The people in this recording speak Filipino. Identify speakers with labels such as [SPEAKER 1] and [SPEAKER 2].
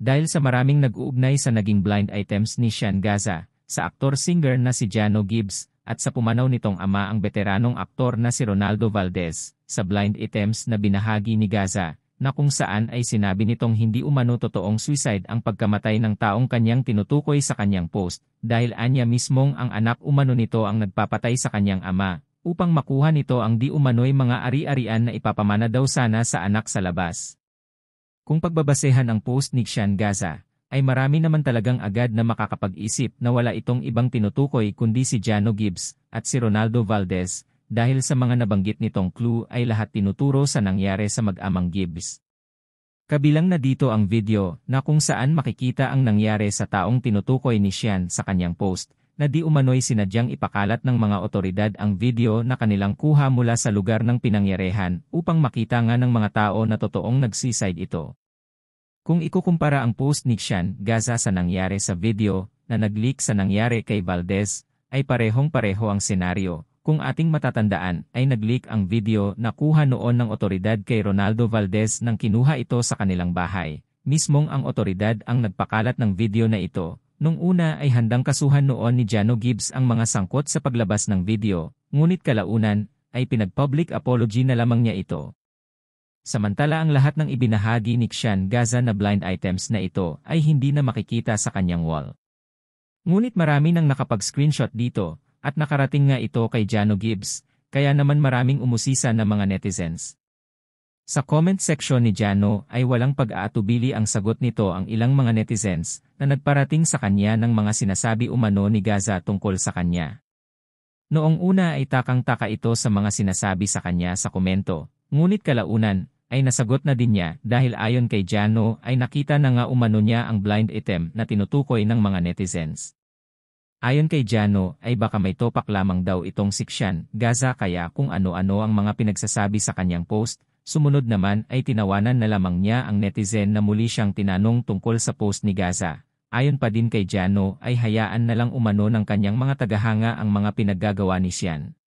[SPEAKER 1] Dahil sa maraming nag-uugnay sa naging blind items ni Sean Gaza, sa aktor-singer na si Jano Gibbs, at sa pumanaw nitong ama ang veteranong aktor na si Ronaldo Valdez, sa blind items na binahagi ni Gaza, na kung saan ay sinabi nitong hindi umano totoong suicide ang pagkamatay ng taong kanyang tinutukoy sa kanyang post, dahil anya mismong ang anak umano nito ang nagpapatay sa kanyang ama, upang makuha nito ang di umano'y mga ari-arian na ipapamana daw sana sa anak sa labas. Kung pagbabasehan ang post ni Sean Gaza, ay marami naman talagang agad na makakapag-isip na wala itong ibang tinutukoy kundi si Jano Gibbs at si Ronaldo Valdez, dahil sa mga nabanggit nitong clue ay lahat tinuturo sa nangyari sa mag-amang Gibbs. Kabilang na dito ang video na kung saan makikita ang nangyari sa taong tinutukoy ni Sean sa kanyang post, na di umano'y sinadyang ipakalat ng mga otoridad ang video na kanilang kuha mula sa lugar ng pinangyarihan upang makita nga ng mga tao na totoong nag-suicide ito. Kung ikukumpara ang post ni Sean Gaza sa nangyari sa video na nag-leak sa nangyari kay Valdez, ay parehong-pareho ang senaryo. Kung ating matatandaan ay nag-leak ang video na kuha noon ng otoridad kay Ronaldo Valdez nang kinuha ito sa kanilang bahay. Mismong ang otoridad ang nagpakalat ng video na ito. Nung una ay handang kasuhan noon ni Jano Gibbs ang mga sangkot sa paglabas ng video, ngunit kalaunan ay pinag-public apology na lamang niya ito. Samantala ang lahat ng ibinahagi ni Sean Gaza na blind items na ito ay hindi na makikita sa kanyang wall. Ngunit marami nang nakapag-screenshot dito, at nakarating nga ito kay Jano Gibbs, kaya naman maraming umusisa na mga netizens. Sa comment section ni Jano ay walang pag-aatubili ang sagot nito ang ilang mga netizens na nagparating sa kanya ng mga sinasabi umano ni Gaza tungkol sa kanya. Noong una ay takang-taka ito sa mga sinasabi sa kanya sa komento, ngunit kalaunan ay nasagot na din niya dahil ayon kay Jano ay nakita na nga umano niya ang blind item na tinutukoy ng mga netizens. Ayon kay Jano ay baka may topak lamang daw itong si Sean Gaza kaya kung ano-ano ang mga pinagsasabi sa kanyang post, sumunod naman ay tinawanan na lamang niya ang netizen na muli siyang tinanong tungkol sa post ni Gaza. Ayon pa din kay Jano ay hayaan na lang umano ng kanyang mga tagahanga ang mga pinaggagawa ni Sean.